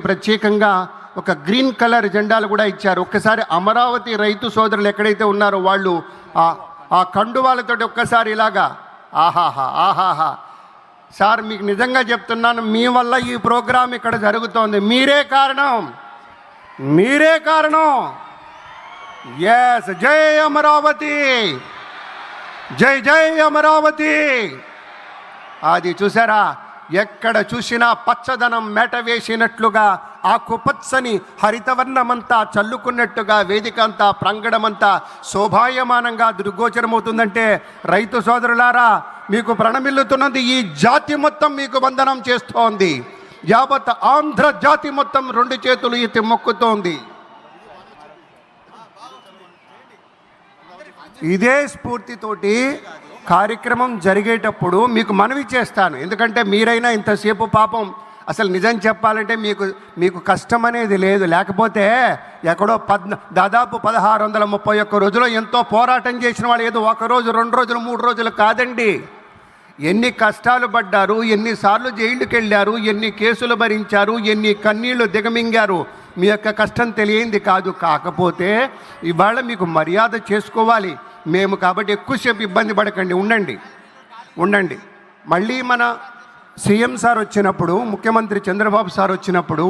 ప్రత్యేకంగా ఒక green colour జెండాలు కూడా ఇచ్చారు. ఒక్కసారి అమరావతి రైతు సోదరులు ఎక్కడైతే ఉన్నారో వాళ్ళు ఆ కండువాలతోటి ఒక్కసారి ఇలాగా ఆహాహా ఆహాహా. సార్ మీకు నిజంగా చెప్తున్నాను, మీ వల్ల ఈ ప్రోగ్రాం ఇక్కడ జరుగుతోంది. మీరే కారణం, మీరే కారణం. ఎస్, జై అమరావతి, జై జై అమరావతి. అది చూసారా, ఎక్కడ చూసినా పచ్చదనం మేట వేసినట్లుగా ఆకుపచ్చని హరితవర్ణమంతా చల్లుకున్నట్టుగా వేదిక అంతా ప్రాంగణమంతా శోభాయమానంగా దృగ్గోచరమవుతుందంటే రైతు సోదరులారా, మీకు ప్రణమిల్లుతున్నది ఈ జాతి మొత్తం మీకు వందనం చేస్తోంది. యావత్ ఆంధ్ర జాతి మొత్తం రెండు చేతులు ఎత్తి మొక్కుతోంది. ఇదే స్ఫూర్తితోటి కార్యక్రమం జరిగేటప్పుడు మీకు మనవి చేస్తాను. ఎందుకంటే మీరైనా ఇంతసేపు పాపం అసలు నిజం చెప్పాలంటే మీకు కష్టం అనేది లేదు. లేకపోతే ఎక్కడో దాదాపు 1631 రోజులు ఎంతో పోరాటం చేసిన వాళ్ళు ఏదో ఒక రోజు 2 రోజులు 3 రోజులు కాదండి. ఎన్ని కష్టాలు పడ్డారు, ఎన్నిసార్లు జైలుకి వెళ్ళారు, ఎన్ని కేసులు భరించారు, ఎన్ని కన్నీళ్లు దిగమింగారు. మీ యొక్క కష్టం తెలియంది కాదు. కాకపోతే ఇవాళ మీకు మర్యాద చేసుకోవాలి మేము. కాబట్టి ఎక్కువసేపు ఇబ్బంది పడకండి, ఉండండి. మళ్ళీ మన సీఎం సార్ వచ్చినప్పుడు, ముఖ్యమంత్రి చంద్రబాబు సార్ వచ్చినప్పుడు